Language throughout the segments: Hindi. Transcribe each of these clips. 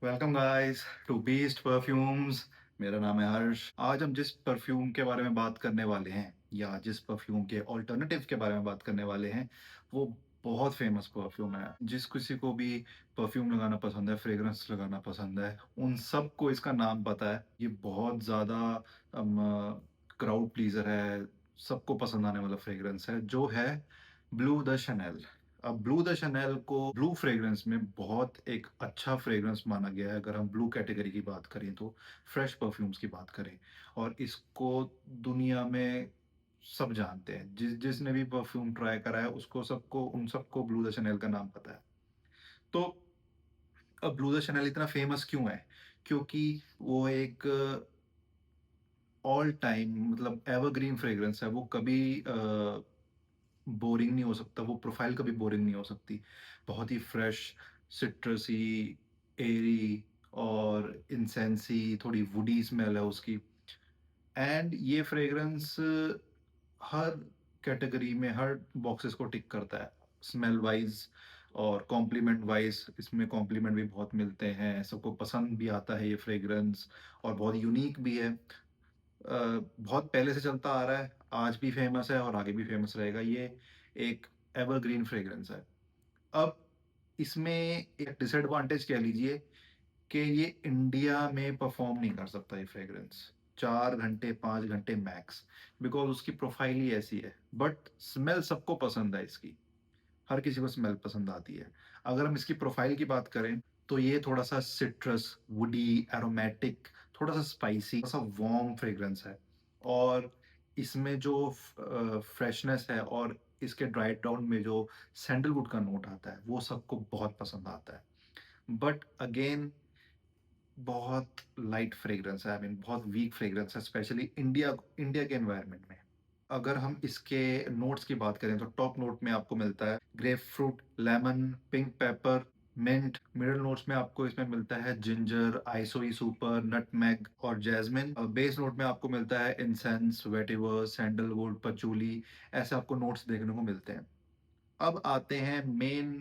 Welcome guys to Beast perfumes. मेरा नाम है हर्ष। आज हम जिस परफ्यूम के बारे में बात करने वाले हैं या जिस परफ्यूम के ऑल्टरनेटिव के बारे में बात करने वाले हैं वो बहुत फेमस परफ्यूम है। जिस किसी को भी परफ्यूम लगाना पसंद है, फ्रेग्रेंस लगाना पसंद है, उन सबको इसका नाम पता है। ये बहुत ज़्यादा क्राउड प्लीजर है, सबको पसंद आने वाला फ्रेग्रेंस है जो है ब्लू द शनेल। अब ब्लू द शनेल को ब्लू फ्रेग्रेंस में बहुत एक अच्छा फ्रेग्रेंस माना गया है। अगर हम ब्लू कैटेगरी की बात करें तो फ्रेश परफ्यूम्स की बात करें, और इसको दुनिया में सब जानते हैं। जिसने भी परफ्यूम ट्राई करा है उसको सबको उन सबको ब्लू द शनेल का नाम पता है। तो अब ब्लू द शनेल इतना फेमस क्यों है? क्योंकि वो एक ऑल टाइम मतलब एवरग्रीन फ्रेग्रेंस है। वो कभी बोरिंग नहीं हो सकता, वो प्रोफ़ाइल कभी बोरिंग नहीं हो सकती। बहुत ही फ्रेश, सिट्रसी, एयरी और इंसेंसी, थोड़ी वुडी स्मेल है उसकी। एंड ये फ्रेग्रेंस हर कैटेगरी में हर बॉक्सेस को टिक करता है। स्मेल वाइज़ और कॉम्प्लीमेंट वाइज़ इसमें कॉम्प्लीमेंट भी बहुत मिलते हैं, सबको पसंद भी आता है ये फ्रेग्रेंस, और बहुत यूनिक भी है। बहुत पहले से चलता आ रहा है, आज भी फेमस है और आगे भी फेमस रहेगा। ये एक एवरग्रीन फ्रेग्रेंस है। अब इसमें एक डिसएडवांटेज कह लीजिए कि ये इंडिया में परफ़ॉर्म नहीं कर सकता ये फ्रेग्रेंस। 4 घंटे, 5 घंटे मैक्स, बिकॉज़ उसकी प्रोफ़ाइल ही ऐसी है। बट स्मेल सबको पसंद है इसकी। हर किसी को स्मेल पसंद आती है। अगर हम इसकी प्रोफ़ाइल की बात करें, तो ये थोड़ा-सा सिट्रस, वुडी, एरोमेटिक, थोड़ा-सा स्पाइसी, थोड़ा-सा वार्म फ्रेग्रेंस है। और इसमें जो फ्रेशनेस है और इसके ड्राई डाउन में जो सैंडलवुड का नोट आता है, वो सबको बहुत पसंद आता है। बट अगेन बहुत लाइट फ्रेग्रेंस है, आई मीन बहुत वीक फ्रेग्रेंस है, स्पेशली इंडिया इंडिया के एनवायरनमेंट में। अगर हम इसके नोट्स की बात करें तो टॉप नोट में आपको मिलता है grapefruit, lemon, pink pepper, mint. Middle notes में आपको इसमें मिलता है जिंजर, आइसोई सुपर, नटमेग और जैस्मिन। और बेस नोट में आपको मिलता है इंसेंस, वेटिवर, सैंडलवुड, पचूली। ऐसे आपको नोट्स देखने को मिलते हैं। अब आते हैं मेन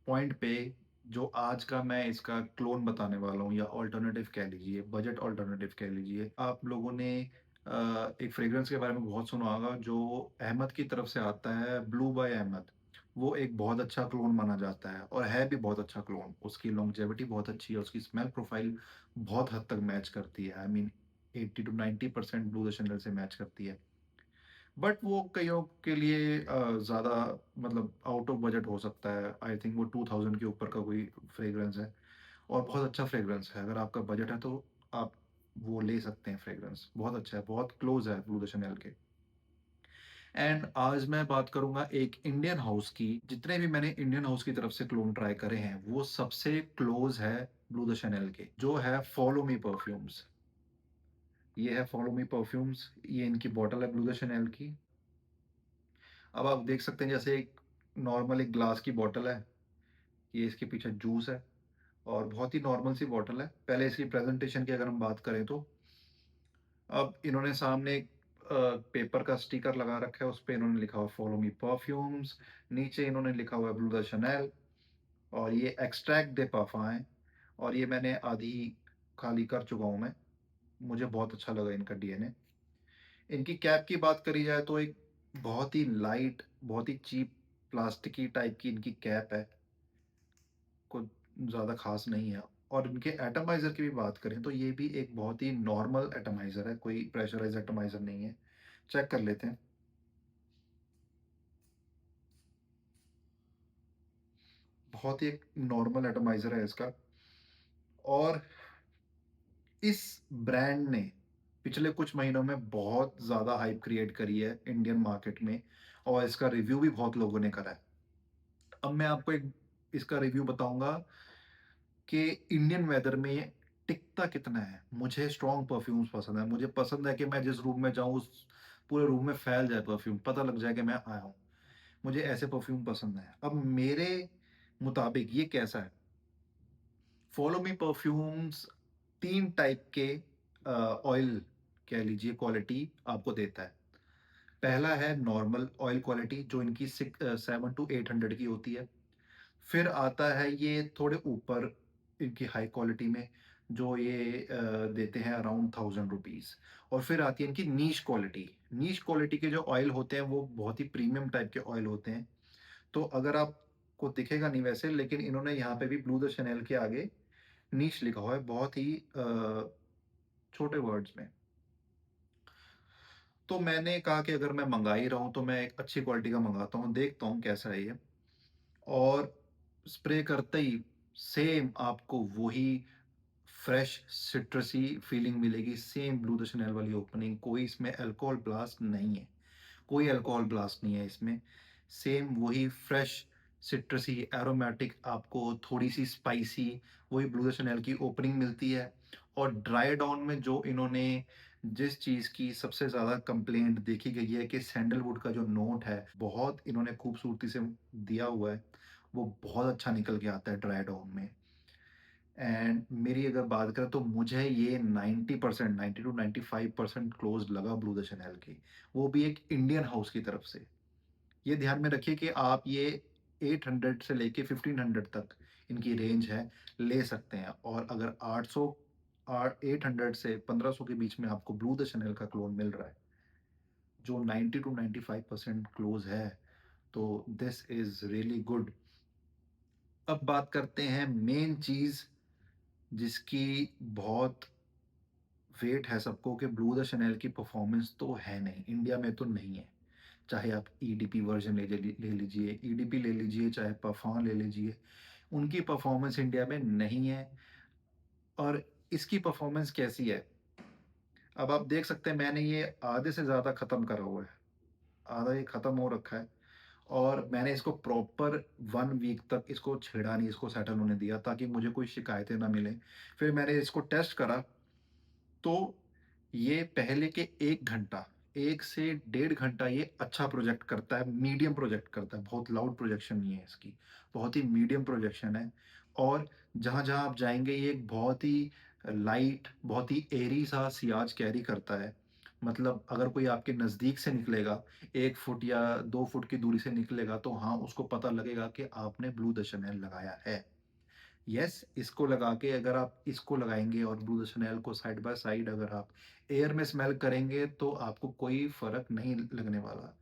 पॉइंट पे, जो आज का मैं इसका क्लोन बताने वाला हूँ या अल्टरनेटिव कह लीजिए, बजट अल्टरनेटिव कह लीजिए। आप लोगों ने एक फ्रेग्रेंस के बारे में बहुत सुना होगा जो अहमद की तरफ से आता है, ब्लू बाय अहमद। वो एक बहुत अच्छा क्लोन माना जाता है और है भी बहुत अच्छा क्लोन। उसकी लॉन्जेविटी बहुत अच्छी है, उसकी स्मेल प्रोफाइल बहुत हद तक मैच करती है। I mean 80 to 90% Bleu de Chanel से मैच करती है। बट वो कइयों के लिए ज़्यादा मतलब आउट ऑफ बजट हो सकता है। आई थिंक वो 2000 के ऊपर का कोई फ्रेग्रेंस है और बहुत अच्छा फ्रेग्रेंस है। अगर आपका बजट है तो आप वो ले सकते हैं फ्रेग्रेंस। बहुत अच्छा है, बहुत क्लोज़ है ब्लू द चैनल के। एंड आज मैं बात करूँगा एक इंडियन हाउस की। जितने भी मैंने इंडियन हाउस की तरफ से क्लोन ट्राई करे हैं, वो सबसे क्लोज़ है ब्लू द चैनल के, जो है फॉलो मी परफ्यूम्स। ये है फॉलो मी परफ्यूम्स, ये इनकी बॉटल है ब्लू द चैनल की। अब आप देख सकते हैं जैसे एक नॉर्मल एक ग्लास की बॉटल है, ये इसके पीछे जूस है और बहुत ही नॉर्मल सी बॉटल है। पहले इसकी प्रेज़ेंटेशन की अगर हम बात करें तो, अब इन्होंने सामने एक पेपर का स्टिकर लगा रखा है, उसपे इन्होंने लिखा हुआ है फॉलो मी परफ्यूम्स। नीचे इन्होंने लिखा हुआ है ब्लू द शनेल, और ये एक्सट्रैक्ट दे पार्फम है, और ये मैंने आधी खाली कर चुका हूँ मैं। मुझे बहुत अच्छा लगा इनका डीएनए। इनकी कैप की बात करी जाए तो एक बहुत ही लाइट, बहुत ही चीप प्लास्टिकी टाइप की इनकी कैप है, कुछ ज़्यादा ख़ास नहीं है। और इनके एटमाइज़र की भी बात करें तो ये भी एक बहुत ही नॉर्मल एटमाइज़र है, कोई प्रेशराइज़्ड एटमाइज़र नहीं है। चेक कर लेते हैं। बहुत ही एक नॉर्मल एटमाइज़र है इसका। और इस ब्रांड ने पिछले कुछ महीनों में बहुत ज़्यादा हाइप क्रिएट करी है इंडियन मार्केट में, और इसका रिव्यू भी बहुत लोगों ने करा है। अब मैं आपको एक इसका रिव्यू बताऊँगा कि इंडियन वेदर में टिकता कितना है। मुझे स्ट्रॉन्ग परफ्यूम्स पसंद है। मुझे पसंद है कि मैं जिस रूम में जाऊँ उस पूरे रूम में फैल जाए परफ्यूम, पता लग जाए कि मैं आया हूँ। मुझे ऐसे परफ्यूम पसंद हैं। अब मेरे मुताबिक ये कैसा है? फॉलो मी परफ्यूम्स 3 टाइप के ऑयल कह लीजिए क्वालिटी आपको देता है। पहला है नॉर्मल ऑयल क्वालिटी जो इनकी 7 टू 800 की होती है। फिर आता है ये थोड़े ऊपर, इनकी हाई क्वालिटी में, जो ये देते हैं अराउंड ₹1000। और फिर आती है इनकी नीश क्वालिटी। नीश क्वालिटी के जो ऑयल होते हैं वो बहुत ही प्रीमियम टाइप के ऑयल होते हैं। तो अगर आपको दिखेगा नहीं वैसे, लेकिन इन्होंने यहाँ पे भी ब्लू द शैनेल के आगे नीश लिखा हुआ है बहुत ही छोटे वर्ड्स में। तो मैंने कहा कि अगर मैं मँगा ही रहा हूँ तो मैं एक अच्छी क्वालिटी का मँगाता हूँ, देखता हूँ कैसा है ये। और स्प्रे करते ही सेम आपको वही फ्रेश सिट्रसी फीलिंग मिलेगी, सेम ब्लू द शैनेल वाली ओपनिंग, कोई इसमें अल्कोहल ब्लास्ट नहीं है। कोई अल्कोहल ब्लास्ट नहीं है इसमें। सेम वही फ्रेश सिट्रसी एरोमेटिक आपको थोड़ी-सी स्पाइसी वही ब्लू द शैनेल की ओपनिंग मिलती है। और ड्राई डाउन में जो इन्होंने जिस चीज़ की सबसे ज़्यादा कंप्लेंट देखी गई है कि सैंडलवुड का जो नोट है, बहुत इन्होंने खूबसूरती से दिया हुआ है, वो बहुत अच्छा निकल के आता है ड्राई डाउन में। एंड मेरी अगर बात करें तो मुझे ये 90% 90 टू 95% क्लोज़ लगा ब्लू द शैनेल की। वो भी एक इंडियन हाउस की तरफ से। ये ध्यान में रखिए कि आप ये 800 से लेके 1500 तक इनकी रेंज है, ले सकते हैं। और अगर 800 800 से 1500 के बीच में आपको ब्लू द शैनेल का क्लोन मिल रहा है, जो 90 टू 95% क्लोज़ है, तो दिस इज़ रियली गुड। अब बात करते हैं मेन चीज़ जिसकी बहुत वेट है सबको, कि ब्लू द शैनेल की परफ़ॉर्मेंस तो है नहीं, इंडिया में तो नहीं है। चाहे आप ईडीपी वर्ज़न ले लीजिए, ईडीपी ले लीजिए, चाहे पफॉन ले लीजिए, उनकी परफ़ॉर्मेंस इंडिया में नहीं है। और इसकी परफ़ॉर्मेंस कैसी है? अब आप देख सकते हैं मैंने ये आधे से ज़्यादा ख़त्म करा हुआ है। आधा ये ख़त्म हो रखा है और मैंने इसको प्रॉपर 1 वीक तक इसको छेड़ा नहीं, इसको सेटल होने दिया ताकि मुझे कोई शिकायतें ना मिलें। फिर मैंने इसको टेस्ट करा, तो ये पहले के 1 घंटा, 1 से डेढ़ घंटा ये अच्छा प्रोजेक्ट करता है, मीडियम प्रोजेक्ट करता है, बहुत लाउड प्रोजेक्शन नहीं है इसकी, बहुत ही मीडियम प्रोजेक्शन है। और जहाँ-जहाँ आप जाएँगे ये एक बहुत ही लाइट, बहुत ही एयरी सा सियाज कैरी करता है। मतलब अगर कोई आपके नज़दीक से निकलेगा, 1 फुट या 2 फुट की दूरी से निकलेगा, तो हाँ, उसको पता लगेगा कि आपने ब्लू द शैनेल लगाया है। यस, इसको लगा के अगर आप इसको लगाएँगे और ब्लू द शैनेल को साइड बाय साइड अगर आप एयर में स्मेल करेंगे, तो आपको कोई फ़र्क नहीं लगने वाला।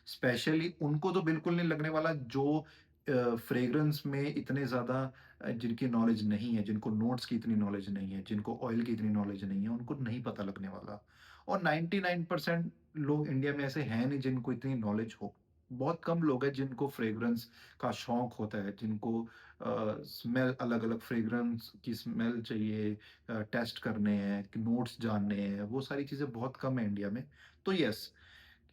स्पेशली उनको तो बिल्कुल नहीं लगने वाला जो फ्रेग्रेंस में इतने ज़्यादा जिनकी नॉलेज नहीं है, जिनको नोट्स की इतनी नॉलेज नहीं है, जिनको ऑयल की इतनी नॉलेज नहीं है, उनको नहीं पता लगने वाला। और 99% लोग इंडिया में ऐसे हैं नहीं जिनको इतनी नॉलेज हो। बहुत कम लोग हैं जिनको फ्रेग्रेंस का शौक होता है, जिनको स्मेल अलग-अलग फ्रेग्रेंस की स्मेल चाहिए, टेस्ट करने हैं, नोट्स जानने हैं, वो सारी चीज़ें बहुत कम है इंडिया में। तो येस,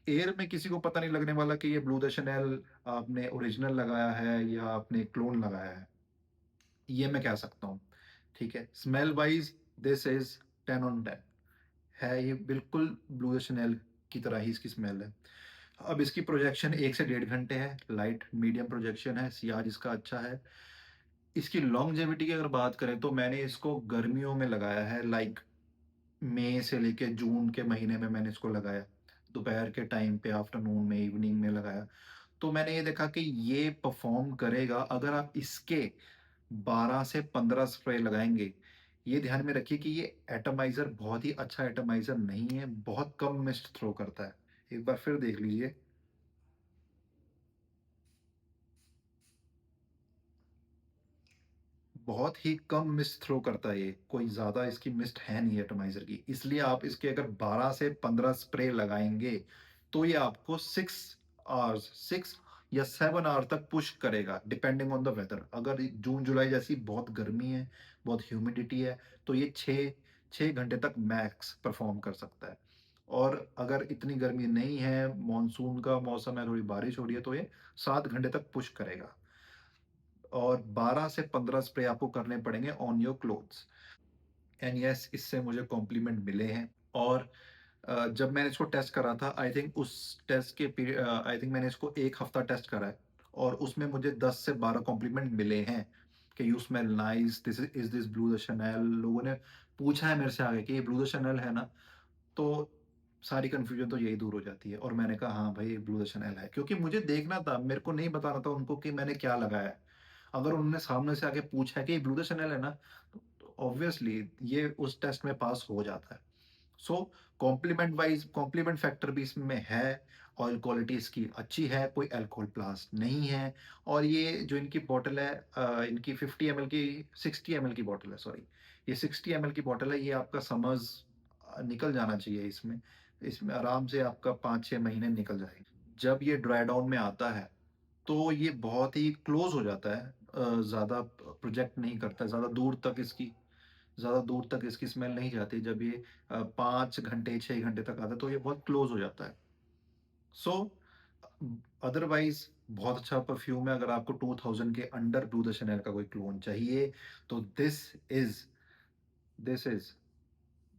एयर में किसी को पता नहीं लगने वाला कि ये ब्लू द शैनेल आपने ओरिजिनल लगाया है या आपने क्लोन लगाया है। ये मैं कह सकता हूँ, ठीक है? Smell wise this is 10 on 10 है, ये बिल्कुल ब्लू द शैनेल की तरह ही इसकी स्मेल है। अब इसकी प्रोजेक्शन 1 से डेढ़ घंटे है, लाइट मीडियम प्रोजेक्शन है, सियाज इसका अच्छा है। इसकी लॉन्जेविटी की अगर बात करें तो मैंने इसको गर्मियों में लगाया है, लाइक मई से लेके जून के महीने में मैंने इसको लगाया। दोपहर के टाइम पे, आफ्टरनून में, इवनिंग में लगाया। तो मैंने ये देखा कि ये परफ़ॉर्म करेगा अगर आप इसके 12 से 15 स्प्रे लगाएँगे। ये ध्यान में रखिए कि ये एटमाइज़र बहुत ही अच्छा एटमाइज़र नहीं है, बहुत कम मिस्ट थ्रो करता है। एक बार फिर देख लीजिए। बहुत ही कम मिस्ट थ्रो करता है ये, कोई ज़्यादा इसकी मिस्ट है नहीं एटमाइज़र की। इसलिए आप इसके अगर 12 से 15 स्प्रे लगाएँगे, तो ये आपको 6 या 7 आवर तक पुश करेगा, डिपेंडिंग ऑन द वेदर। अगर जून-जुलाई जैसी बहुत गर्मी है, बहुत ह्यूमिडिटी है, तो ये 6 घंटे तक मैक्स परफ़ॉर्म कर सकता है। और अगर इतनी गर्मी नहीं है, मानसून का मौसम है, थोड़ी बारिश हो रही है, तो ये 7 घंटे तक पुश करेगा। और 12 से 15 स्प्रे आपको करने पड़ेंगे on your clothes. And yes, इससे मुझे कॉम्प्लीमेंट मिले हैं। और जब मैंने इसको टेस्ट करा था, आई थिंक उस टेस्ट के आई थिंक मैंने इसको 1 हफ्ता टेस्ट करा है और उसमें मुझे 10 से 12 कॉम्प्लीमेंट मिले हैं कि you smell nice, this is this Bleu de Chanel. लोगों ने पूछा है मेरे से आगे कि ये ब्लू द शैनेल है ना? तो सारी कन्फ्यूज़न तो यही दूर हो जाती है और मैंने कहा हाँ भाई, ये ब्लू द शैनेल है। क्योंकि मुझे देखना था, मेरे को नहीं बताना था उनको कि मैंने क्या लगाया है। अगर उन्होंने सामने से आके पूछा है कि ब्लू द चैनल है ना, तो ऑब्वियसली ये उस टेस्ट में पास हो जाता है। सो कॉम्प्लीमेंट फैक्टर भी इसमें है, ऑयल क्वालिटी इसकी अच्छी है, कोई अल्कोहल ब्लास्ट नहीं है, और ये जो इनकी बॉटल है इनकी 50 एमएल की 60 एमएल की बॉटल है, सॉरी, ये 60 एमएल की बॉटल है, ये आपका समर्स निकल जाना चाहिए इसमें। इसमें आराम से आपका 5-6 महीने निकल जाएगा। जब ये ड्राई डाउन में आता है, तो ये बहुत ही क्लोज़ हो जाता है, ज़्यादा प्रोजेक्ट नहीं करता है, ज़्यादा दूर तक इसकी स्मेल नहीं जाती। जब ये 5 घंटे, 6 घंटे तक आता है, तो ये बहुत क्लोज़ हो जाता है। सो अदरवाइज़ बहुत अच्छा परफ्यूम है। अगर आपको 2000 के अंडर ब्लू द शैनेल का कोई क्लोन चाहिए, तो दिस इज़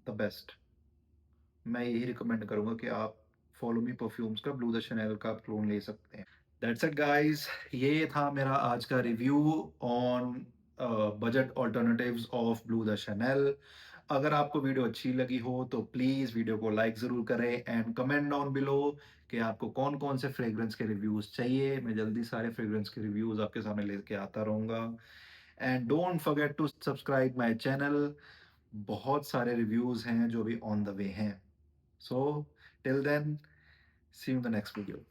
द बेस्ट। मैं यही रिकमेंड करूँगा कि आप फॉलो मी परफ्यूम्स का ब्लू द शैनेल का क्लोन ले सकते हैं। दैट्स इट गाइस, ये था मेरा आज का review on budget alternatives of Bleu de Chanel. अगर आपको वीडियो अच्छी लगी हो तो प्लीज़ वीडियो को लाइक ज़रूर करें एंड कमेंट डाउन बिलो कि आपको कौन कौन से फ्रेग्रेंस के रिव्यूज़ चाहिए। मैं जल्दी सारे फ्रेग्रेंस के रिव्यूज़ आपके सामने लेके आता रहूँगा। And don't forget to subscribe my channel. बहुत सारे रिव्यूज़ हैं जो भी ऑन द वे हैं। So till then, see you in the next video.